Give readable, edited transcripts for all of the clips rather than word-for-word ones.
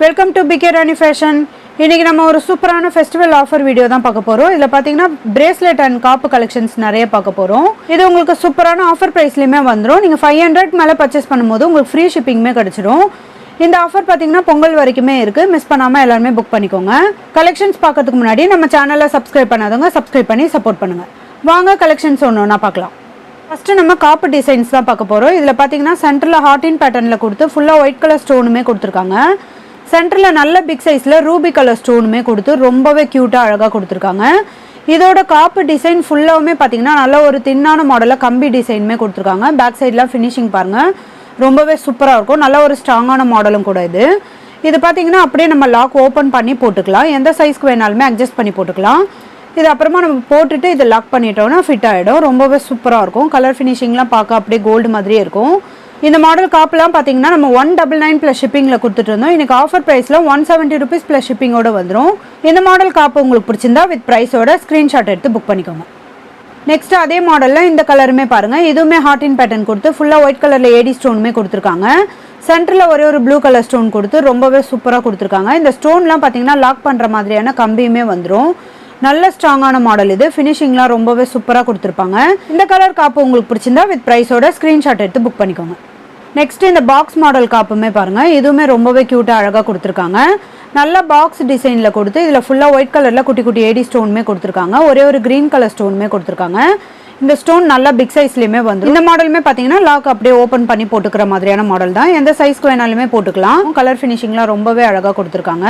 Welcome to PK Rani fashion. இன்றைக்கி நம்ம ஒரு சூப்பரான ஃபெஸ்டிவல் ஆஃபர் வீடியோ தான் பார்க்க போகிறோம். இதில் பார்த்தீங்கன்னா பிரேஸ்லெட் அண்ட் காப்பு கலெக்ஷன்ஸ் நிறைய பார்க்க போகிறோம். இது உங்களுக்கு சூப்பரான ஆஃபர் ப்ரைஸ்லையுமே வந்துடும். நீங்கள் 500 மேலே பர்ச்சேஸ் பண்ணும்போது உங்களுக்கு ஃப்ரீ ஷிப்பிங்குமே கிடச்சிடும். இந்த ஆஃபர் பார்த்தீங்கன்னா பொங்கல் வரைக்குமே இருக்குது. மிஸ் பண்ணாமல் எல்லாருமே புக் பண்ணிக்கோங்க. கலெக்ஷன்ஸ் பார்க்கறதுக்கு முன்னாடி நம்ம சேனலை சப்ஸ்கிரைப் பண்ணாதவங்க சப்ஸ்கிரைப் பண்ணி சப்போர்ட் பண்ணுங்கள். வாங்க கலெக்ஷன்ஸ் ஒன்று பார்க்கலாம். ஃபஸ்ட்டு நம்ம காப்பு டிசைன்ஸ் தான் பார்க்க போகிறோம். இதில் பார்த்தீங்கன்னா சென்டரில் ஹார்டின் பேட்டர்னில் கொடுத்து ஃபுல்லாக ஒயிட் கலர் ஸ்டோனுமே கொடுத்துருக்காங்க. சென்டரில் நல்ல பிக் சைஸில் ரூபி கலர் ஸ்டோனுமே கொடுத்து ரொம்பவே க்யூட்டாக அழகாக கொடுத்துருக்காங்க. இதோட காப்பு டிசைன் ஃபுல்லாகவுமே பார்த்தீங்கன்னா நல்ல ஒரு தின்னான மாடலில் கம்பி டிசைனுமே கொடுத்துருக்காங்க. பேக் சைட்லாம் ஃபினிஷிங் பாருங்கள், ரொம்பவே சூப்பராக இருக்கும். நல்ல ஒரு ஸ்ட்ராங்கான மாடலும் கூட இது பார்த்தீங்கன்னா அப்படியே நம்ம லாக் ஓப்பன் பண்ணி போட்டுக்கலாம். எந்த சைஸ்க்கு வேணாலுமே அட்ஜஸ்ட் பண்ணி போட்டுக்கலாம். இது அப்புறமா நம்ம போட்டுட்டு இதை லாக் பண்ணிட்டோம்னா ஃபிட் ஆகிடும். ரொம்பவே சூப்பராக இருக்கும். கலர் ஃபினிஷிங்லாம் பார்க்க அப்படியே கோல்டு மாதிரியே இருக்கும். இந்த மாடல் காப்புலாம் பார்த்தீங்கன்னா நம்ம 199 ப்ளஸ் ஷிப்பிங்கில் கொடுத்துட்டு இருந்தோம். இன்றைக்கி ஆஃபர் ப்ரைஸில் 170 ருபீஸ் ப்ளஸ் ஷிப்பிங்கோடு வந்துடும். இந்த மாடல் காப்பு உங்களுக்கு பிடிச்சிருந்தா வித் ப்ரைஸோட ஸ்க்ரீன்ஷாட் எடுத்து புக் பண்ணிக்கோங்க. நெக்ஸ்ட் அதே மாடலில் இந்த கலருமே பாருங்கள். இதுவுமே ஹார்டின் பேட்டர்ன் கொடுத்து ஃபுல்லாக ஒயிட் கலரில் ஏடி ஸ்டோனுமே கொடுத்துருக்காங்க. சென்டரில் ஒரே ஒரு ப்ளூ கலர் ஸ்டோன் கொடுத்து ரொம்பவே சூப்பராக கொடுத்துருக்காங்க. இந்த ஸ்டோன்லாம் பார்த்தீங்கன்னா லாக் பண்ணுற மாதிரியான கம்பியுமே வந்துடும். நல்ல ஸ்ட்ராங்கான மாடல் இது. ஃபினிஷிங்லாம் ரொம்பவே சூப்பராக கொடுத்துருப்பாங்க. இந்த கலர் காப்பு உங்களுக்கு பிடிச்சிருந்தா வித் ப்ரைஸோட ஸ்க்ரீன்ஷாட் எடுத்து புக் பண்ணிக்கோங்க. நெக்ஸ்ட் இந்த பாக்ஸ் மாடல் காப்புமே பாருங்கள். இதுவுமே ரொம்பவே க்யூட்டாக அழகாக கொடுத்துருக்காங்க. நல்ல பாக்ஸ் டிசைனில் கொடுத்து இதில் ஃபுல்லாக ஒயிட் கலரில் குட்டி குட்டி ஏடி ஸ்டோனுமே கொடுத்துருக்காங்க. ஒரே ஒரு க்ரீன் கலர் ஸ்டோனுமே கொடுத்துருக்காங்க. இந்த ஸ்டோன் நல்லா பிக் சைஸ்லேயுமே வந்துடும். இந்த மாடலுமே பார்த்தீங்கன்னா லாக் அப்படியே ஓப்பன் பண்ணி போட்டுக்கிற மாதிரியான மாடல் தான். எந்த சைஸ்க்கு வேணாலுமே போட்டுக்கலாம். கலர் ஃபினிஷிங்லாம் ரொம்பவே அழகாக கொடுத்துருக்காங்க.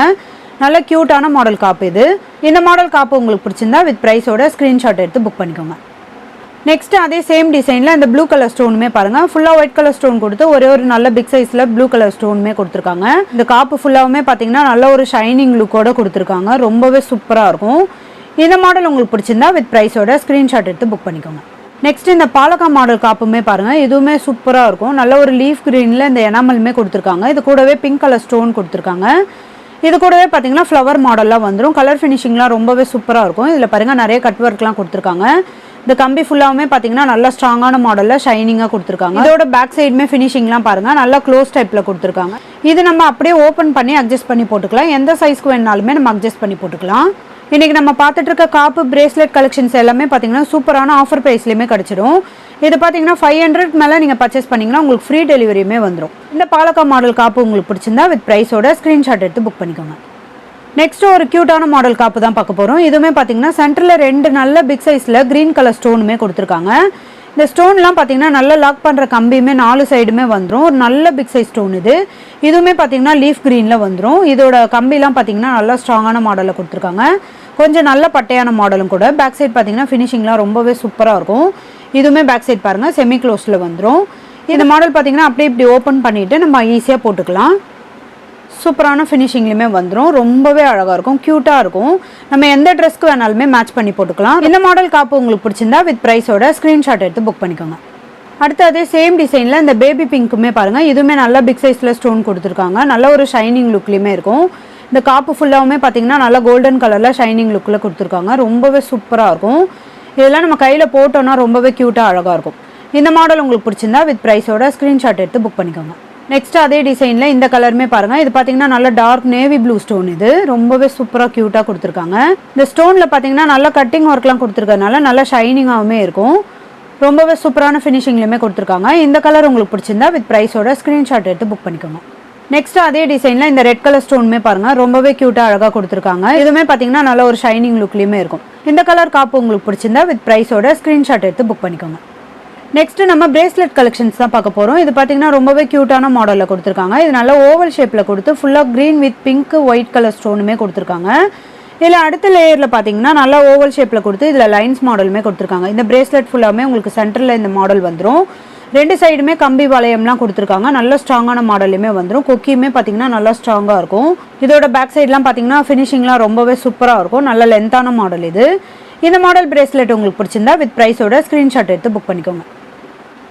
நல்ல க்யூட்டான மாடல் காப்பு இது. இந்த மாடல் காப்பு உங்களுக்கு பிடிச்சிருந்தா வித் ப்ரைஸோட ஸ்க்ரீன்ஷாட் எடுத்து புக் பண்ணிக்கோங்க. நெக்ஸ்ட் அதே சேம் டிசைனில் இந்த ப்ளூ கலர் ஸ்டோனுமே பாருங்கள். ஃபுல்லாக ஒயிட் கலர் ஸ்டோன் கொடுத்து ஒரே ஒரு நல்ல பிக் சைஸில் ப்ளூ கலர் ஸ்டோனுமே கொடுத்துருக்காங்க. இந்த காப்பு ஃபுல்லாகவுமே பார்த்தீங்கன்னா நல்ல ஒரு ஷைனிங் லுக்கோட கொடுத்துருக்காங்க. ரொம்பவே சூப்பராக இருக்கும். இந்த மாடல் உங்களுக்கு பிடிச்சிருந்தா வித் ப்ரைஸோட ஸ்க்ரீன்ஷாட் எடுத்து புக் பண்ணிக்கோங்க. நெக்ஸ்ட் இந்த பாலக்கா மாடல் காப்புமே பாருங்கள். இதுவுமே சூப்பராக இருக்கும். நல்ல ஒரு லீஃப் க்ரீனில் இந்த எனாமலுமே கொடுத்துருக்காங்க. இது கூடவே பிங்க் கலர் ஸ்டோன் கொடுத்துருக்காங்க. இது கூடவே பார்த்தீங்கன்னா ஃப்ளவர் மாடல்லாம் வந்துடும். கலர் ஃபினிஷிங்லாம் ரொம்பவே சூப்பராக இருக்கும். இதில் பாருங்கள் நிறைய கட் ஒர்க்லாம் கொடுத்துருக்காங்க. இந்த கம்பி ஃபுல்லாகவுமே பார்த்தீங்கன்னா நல்லா ஸ்ட்ராங்கான மாடலில் ஷைனிங்காக கொடுத்துருக்காங்க. இதோட பேக் சைடுமே ஃபினிஷிங்லாம் பாருங்கள் நல்லா க்ளோஸ் டைப்பில் கொடுத்துருக்காங்க. இது நம்ம அப்படியே ஓப்பன் பண்ணி அட்ஜஸ்ட் பண்ணி போட்டுக்கலாம். எந்த சைஸ்க்கு வேணாலுமே நம்ம அட்ஜஸ்ட் பண்ணி போட்டுக்கலாம். இன்றைக்கி நம்ம பார்த்துட்டு இருக்க காப்பு பிரேஸ்லெட் கலெக்ஷன்ஸ் எல்லாமே பார்த்தீங்கன்னா சூப்பரான ஆஃபர் ப்ரைஸ்லையுமே கிடச்சிடும். இது பார்த்தீங்கன்னா 500 மேலே நீங்கள் பர்ச்சேஸ் பண்ணிங்கன்னா உங்களுக்கு ஃப்ரீ டெலிவரியுமே வந்துடும். இந்த பாலக்கா மாடல் காப்பு உங்களுக்கு பிடிச்சிருந்தா வித் ப்ரைஸோட ஸ்க்ரீன்ஷாட் எடுத்து புக் பண்ணிக்கோங்க. நெக்ஸ்ட் ஒரு க்யூட்டான மாடல் காப்பு தான் பார்க்க போகிறோம். இதுவுமே பார்த்தீங்கன்னா சென்டரில் 2 நல்ல பிக் சைஸில் க்ரீன் கலர் ஸ்டோனுமே கொடுத்துருக்காங்க. இந்த ஸ்டோன்லாம் பார்த்தீங்கன்னா நல்லா லாக் பண்ணுற கம்பியுமே 4 சைடுமே வந்துடும். ஒரு நல்ல பிக் சைஸ் ஸ்டோன் இது. இதுவுமே பார்த்தீங்கன்னா லீஃப் க்ரீனில் வந்துடும். இதோட கம்பிலாம் பார்த்தீங்கன்னா நல்லா ஸ்ட்ராங்கான மாடலில் கொடுத்துருக்காங்க. கொஞ்சம் நல்ல பட்டையான மாடலும் கூட. பேக் சைட் பார்த்தீங்கன்னா ஃபினிஷிங்லாம் ரொம்பவே சூப்பராக இருக்கும். இதுவுமே பேக் சைட் பாருங்கள் செமி க்ளோஸில் வந்துடும். இந்த மாடல் பார்த்தீங்கன்னா அப்படியே இப்படி ஓப்பன் பண்ணிவிட்டு நம்ம ஈஸியாக போட்டுக்கலாம். சூப்பரான ஃபினிஷிங்லையுமே வந்துடும். ரொம்பவே அழகாக இருக்கும், க்யூட்டாக இருக்கும். நம்ம எந்த ட்ரெஸ்க்கு வேணாலுமே மேட்ச் பண்ணி போட்டுக்கலாம். இந்த மாடல் காப்பு உங்களுக்கு பிடிச்சிருந்தா வித் ப்ரைஸோட ஸ்க்ரீன்ஷாட் எடுத்து புக் பண்ணிக்கோங்க. அடுத்து அதே சேம் டிசைனில் இந்த பேபி பிங்க்குமே பாருங்கள். இதுவுமே நல்ல பிக் சைஸில் ஸ்டோன் கொடுத்துருக்காங்க. நல்ல ஒரு ஷைனிங் லுக்லேயுமே இருக்கும். இந்த காப்பு ஃபுல்லாகவுமே பார்த்தீங்கன்னா நல்லா கோல்டன் கலரில் ஷைனிங் லுக்கில் கொடுத்துருக்காங்க. ரொம்பவே சூப்பராக இருக்கும். இதெல்லாம் நம்ம கையில் போட்டோன்னா ரொம்பவே க்யூட்டாக அழகாக இருக்கும். இந்த மாடல் உங்களுக்கு பிடிச்சிருந்தா வித் ப்ரைஸோட ஸ்க்ரீன்ஷாட் எடுத்து புக் பண்ணிக்கோங்க. நெக்ஸ்ட் அதே டிசைனில் இந்த கலருமே பாருங்கள். இது பார்த்தீங்கன்னா நல்ல டார்க் நேவி ப்ளூ ஸ்டோன். இது ரொம்பவே சூப்பராக க்யூட்டாக கொடுத்துருக்காங்க. இந்த ஸ்டோனில் பார்த்தீங்கன்னா நல்லா கட்டிங் ஒர்க்லாம் கொடுத்துருக்கறதுனால நல்லா ஷைனிங்காகவுமே இருக்கும். ரொம்பவே சூப்பரான ஃபினிஷிங்லையுமே கொடுத்துருக்காங்க. இந்த கலர் உங்களுக்கு பிடிச்சிருந்தா வித் ப்ரைஸோட ஸ்க்ரீன்ஷாட் எடுத்து புக் பண்ணிக்கோங்க. நெக்ஸ்ட் அதே டிசைனில் இந்த ரெட் கலர் ஸ்டோனுமே பாருங்கள். ரொம்பவே க்யூட்டாக அழகாக கொடுத்துருக்காங்க. இதுவுமே பார்த்தீங்கன்னா நல்ல ஒரு ஷைனிங் லுக்லேயுமே இருக்கும். இந்த கலர் காப்பு உங்களுக்கு பிடிச்சிருந்தா வித் ப்ரைஸோட ஸ்க்ரீன்ஷாட் எடுத்து புக் பண்ணிக்கோங்க. நெக்ஸ்ட் நம்ம பிரேஸ்லெட் கலெக்ஷன்ஸ் தான் பார்க்க போகிறோம். இது பார்த்தீங்கன்னா ரொம்பவே க்யூட்டான மாடலில் கொடுத்துருக்காங்க. இது நல்ல ஓவல் ஷேப்பில் கொடுத்து ஃபுல்லாக green with pink white colour ஸ்டோனுமே கொடுத்துருக்காங்க. இதில் அடுத்த லேயரில் பார்த்தீங்கன்னா நல்லா ஓவல் ஷேப்பில் கொடுத்து இதில் லைன்ஸ் மாடலுமே கொடுத்துருக்காங்க. இந்த பிரேஸ்லெட் ஃபுல்லாமே உங்களுக்கு சென்டரில் இந்த மாடல் வந்துடும். 2 சைடுமே கம்பி வளையம்லாம் கொடுத்துருக்காங்க. நல்ல ஸ்ட்ராங்கான மாடலுமே வந்துடும். கொக்கியுமே பார்த்தீங்கன்னா நல்லா ஸ்ட்ராங்காக இருக்கும். இதோட பேக் சைட்லாம் பார்த்தீங்கன்னா ஃபினிஷிங்லாம் ரொம்பவே சூப்பராக இருக்கும். நல்ல லென்த்தான மாடல் இது. இந்த மாடல் பிரேஸ்லெட் உங்களுக்கு பிடிச்சிருந்தா வித் ப்ரைஸோட ஸ்க்ரீன்ஷாட் எடுத்து புக் பண்ணிக்கோங்க.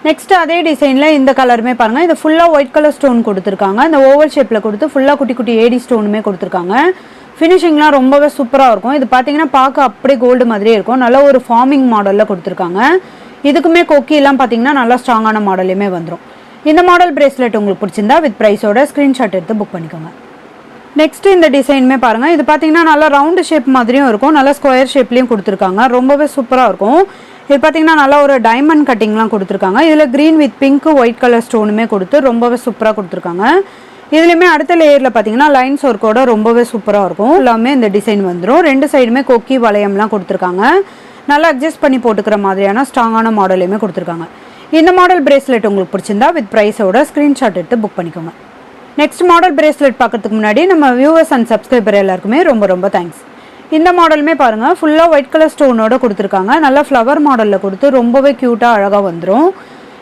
நெக்ஸ்ட் அதே டிசைனில் இந்த கலருமே பாருங்கள். இது ஃபுல்லாக ஒயிட் கலர் ஸ்டோன் கொடுத்துருக்காங்க. இந்த ஓவல் ஷேப்பில் கொடுத்து ஃபுல்லாக குட்டி குட்டி ஏடி ஸ்டோனுமே கொடுத்துருக்காங்க. ஃபினிஷிங்லாம் ரொம்பவே சூப்பராக இருக்கும். இது பார்த்தீங்கன்னா பார்க்க அப்படியே கோல்டு மாதிரியே இருக்கும். நல்ல ஒரு ஃபார்மிங் மாடலில் கொடுத்துருக்காங்க. இதுக்குமே கொக்கிலாம் பார்த்தீங்கன்னா நல்லா ஸ்ட்ராங்கான மாடலையுமே வந்துடும். இந்த மாடல் பிரேஸ்லெட் உங்களுக்கு பிடிச்சிருந்தா வித் ப்ரைஸோட ஸ்க்ரீன்ஷாட் எடுத்து புக் பண்ணிக்கோங்க. நெக்ஸ்ட் இந்த டிசைனுமே பாருங்கள், இது பார்த்தீங்கன்னா நல்லா ரவுண்டு ஷேப் மாதிரியும் இருக்கும், நல்லா ஸ்கொயர் ஷேப்லேயும் கொடுத்துருக்காங்க, ரொம்பவே சூப்பராக இருக்கும். இது பார்த்தீங்கன்னா நல்லா ஒரு டைமண்ட் கட்டிங்லாம் கொடுத்துருக்காங்க. இதில் green with pink white colour ஸ்டோனுமே கொடுத்து ரொம்பவே சூப்பராக கொடுத்துருக்காங்க. இதுலேயுமே அடுத்த லேயரில் பார்த்தீங்கன்னா லைன்ஸ் ஒர்க்கோட ரொம்பவே சூப்பராக இருக்கும். எல்லாமே இந்த டிசைன் வந்துடும். 2 சைடுமே கொக்கி வளையம்லாம் கொடுத்துருக்காங்க. நல்லா அட்ஜஸ்ட் பண்ணி போட்டுக்கிற மாதிரியான ஸ்ட்ராங்கான மாடலையுமே கொடுத்துருக்காங்க. இந்த மாடல் பிரேஸ்லெட் உங்களுக்கு பிடிச்சிருந்தா வித் ப்ரைஸோட ஸ்க்ரீன்ஷாட் எடுத்து புக் பண்ணிக்கோங்க. நெக்ஸ்ட் மாடல் பிரேஸ்லெட் பார்க்கறதுக்கு முன்னாடி நம்ம வியூவர்ஸ் அண்ட் சப்ஸ்கிரைபர் எல்லாருக்குமே ரொம்ப ரொம்ப தேங்க்ஸ். இந்த மாடலுமே பாருங்கள், ஃபுல்லாக ஒயிட் கலர் ஸ்டோனோட கொடுத்துருக்காங்க. நல்லா ஃப்ளவர் மாடலில் கொடுத்து ரொம்பவே க்யூட்டாக அழகாக வந்துடும்.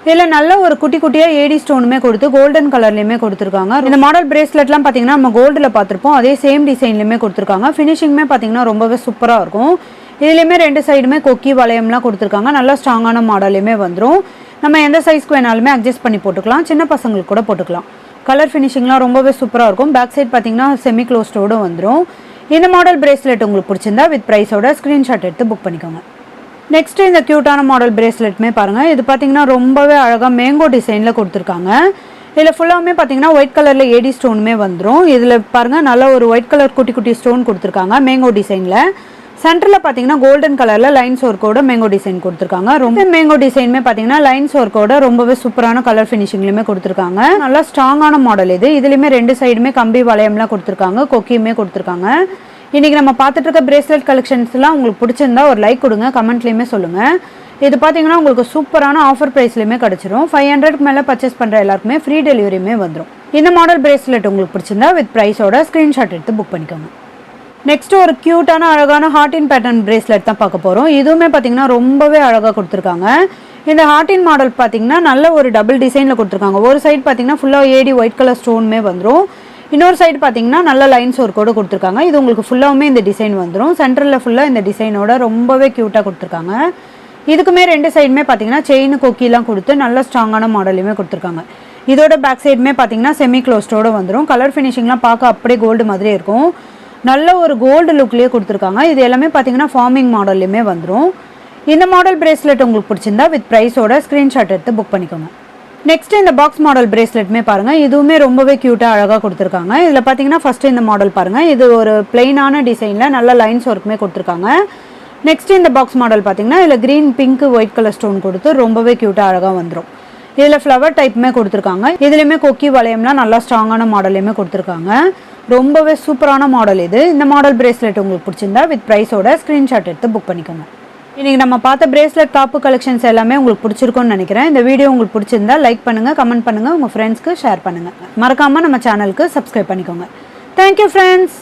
இதில் நல்ல ஒரு குட்டி குட்டியாக ஏடி ஸ்டோனுமே கொடுத்து கோல்டன் கலர்லேயுமே கொடுத்துருக்காங்க. இந்த மாடல் பிரேஸ்லெட்லாம் பார்த்தீங்கன்னா நம்ம கோல்டில் பார்த்துருப்போம், அதே சேம் டிசைன்லையுமே கொடுத்துருக்காங்க. ஃபினிஷிங்குமே பார்த்தீங்கன்னா ரொம்பவே சூப்பராக இருக்கும். இதுலேயுமே 2 சைடுமே கொக்கி வளையம்லாம் கொடுத்துருக்காங்க. நல்லா ஸ்ட்ராங்கான மாடலையுமே வந்துடும். நம்ம எந்த சைஸ்க்கு வேணாலுமே அட்ஜஸ்ட் பண்ணி போட்டுக்கலாம், சின்ன பசங்களுக்கு கூட போட்டுக்கலாம். கலர் ஃபினிஷிங்லாம் ரொம்பவே சூப்பராக இருக்கும். பேக் சைட் பார்த்தீங்கன்னா செமி க்ளோஸ்டோடு வந்துடும். இந்த மாடல் பிரேஸ்லெட் உங்களுக்கு பிடிச்சிருந்தா வித் ப்ரைஸோட ஸ்க்ரீன்ஷாட் எடுத்து புக் பண்ணிக்கோங்க. நெக்ஸ்ட் இந்த க்யூட்டான மாடல் பிரேஸ்லெட்டுமே பாருங்கள், இது பார்த்தீங்கன்னா ரொம்பவே அழகாக மேங்கோ டிசைனில் கொடுத்துருக்காங்க. இதில் ஃபுல்லாகவே பார்த்தீங்கன்னா ஒயிட் கலரில் ஏடி ஸ்டோனுமே வந்துடும். இதில் பாருங்கள் நல்ல ஒரு ஒயிட் கலர் குட்டி குட்டி ஸ்டோன் கொடுத்துருக்காங்க மேங்கோ டிசைனில். சென்டரில் பார்த்தீங்கன்னா கோல்டன் கலரில் லைன்ஸ் ஒர்க்கோட மேங்கோ டிசைன் கொடுத்துருக்காங்க. ரொம்ப மேங்கோ டிசைனுமே பார்த்தீங்கன்னா லைன்ஸ் ஒர்க்கோட ரொம்பவே சூப்பரான கலர் ஃபினிஷிங்லையுமே கொடுத்துருக்காங்க. நல்லா ஸ்ட்ராங்கான மாடல் இது. இதுலேயுமே 2 சைடுமே கம்பி வளையம்லாம் கொடுத்துருக்காங்க, கொக்கியுமே கொடுத்துருக்காங்க. இன்றைக்கி நம்ம பார்த்துட்டு இருக்க பிரேஸ்லெட் கலெக்ஷன்ஸ்லாம் உங்களுக்கு பிடிச்சிருந்தா ஒரு லைக் கொடுங்க, கமெண்ட்லேயுமே சொல்லுங்கள். இது பார்த்தீங்கன்னா உங்களுக்கு சூப்பரான ஆஃபர் ப்ரைஸ்லையுமே கிடச்சிரும். 500க்கு மேலே பர்ச்சேஸ் பண்ணுற எல்லாருக்குமே ஃப்ரீ டெலிவரியுமே வந்துடும். இந்த மாடல் பிரேஸ்லெட் உங்களுக்கு பிடிச்சிருந்தா வித் ப்ரைஸோட ஸ்க்ரீன்ஷாட் எடுத்து புக் பண்ணிக்கோங்க. நெக்ஸ்ட் ஒரு க்யூட்டான அழகான ஹார்டின் பேட்டர்ன் பிரேஸ்லெட் தான் பார்க்க போகிறோம். இதுவுமே பார்த்தீங்கன்னா ரொம்பவே அழகாக கொடுத்துருக்காங்க. இந்த ஹார்டின் மாடல் பார்த்தீங்கன்னா நல்ல ஒரு டபுள் டிசைனில் கொடுத்துருக்காங்க. ஒரு சைடு பார்த்தீங்கன்னா ஃபுல்லாக ஏடி ஒயிட் கலர் ஸ்டோனுமே வந்துடும். இன்னொரு சைடு பார்த்தீங்கன்னா நல்ல லைன்ஸ் ஒர்க்கோடு கொடுத்துருக்காங்க. இது உங்களுக்கு ஃபுல்லாகவுமே இந்த டிசைன் வந்துடும். சென்டரில் ஃபுல்லாக இந்த டிசைனோட ரொம்பவே க்யூட்டாக கொடுத்துருக்காங்க. இதுக்குமே 2 சைடுமே பார்த்தீங்கன்னா செயின் கொக்கிலாம் கொடுத்து நல்ல ஸ்ட்ராங்கான மாடலையுமே கொடுத்துருக்காங்க. இதோட பேக் சைடுமே பார்த்தீங்கன்னா செமி க்ளோஸ்டோடு வந்துடும். கலர் ஃபினிஷிங்லாம் பார்க்க அப்படியே கோல்டு மாதிரியே இருக்கும். நல்ல ஒரு கோல்டு லுக்லேயே கொடுத்துருக்காங்க. இது எல்லாமே பார்த்தீங்கன்னா ஃபார்மிங் மாடல்லையுமே வந்துடும். இந்த மாடல் பிரேஸ்லெட் உங்களுக்கு பிடிச்சிருந்தா வித் ப்ரைஸோட ஸ்க்ரீன்ஷாட் எடுத்து புக் பண்ணிக்கோங்க. நெக்ஸ்ட் இந்த பாக்ஸ் மாடல் பிரேஸ்லெட்டுமே பாருங்கள், இதுவுமே ரொம்பவே க்யூட்டாக அழகாக கொடுத்துருக்காங்க. இதில் பார்த்தீங்கன்னா ஃபஸ்ட்டு இந்த மாடல் பாருங்கள், இது ஒரு பிளெயினான டிசைனில் நல்ல லைன்ஸ் ஒர்க்குமே கொடுத்துருக்காங்க. நெக்ஸ்ட் இந்த பாக்ஸ் மாடல் பார்த்தீங்கன்னா இதில் green pink white colour stone கொடுத்து ரொம்பவே க்யூட்டாக அழகாக வந்துடும். இதில் ஃப்ளவர் டைப்புமே கொடுத்துருக்காங்க. இதுலேயுமே கொக்கி வளையம்லாம் நல்லா ஸ்ட்ராங்கான மாடலையுமே கொடுத்துருக்காங்க. ரொம்பவே சூப்பரான மாடல் இது. இந்த மாடல் பிரேஸ்லெட் உங்களுக்கு பிடிச்சிருந்தா வித் ப்ரைஸோட ஸ்க்ரீன்ஷாட் எடுத்து புக் பண்ணிக்கோங்க. இன்றைக்கி நம்ம பார்த்த பிரேஸ்லெட் காப்பு கலெக்ஷன்ஸ் எல்லாமே உங்களுக்கு பிடிச்சிருக்கும்னு நினைக்கிறேன். இந்த வீடியோ உங்களுக்கு பிடிச்சிருந்தா லைக் பண்ணுங்கள், கமெண்ட் பண்ணுங்கள், உங்கள் ஃப்ரெண்ட்ஸ்க்கு ஷேர் பண்ணுங்கள். மறக்காமல் நம்ம சேனலுக்கு சப்ஸ்கிரைப் பண்ணிக்கோங்க. Thank you friends.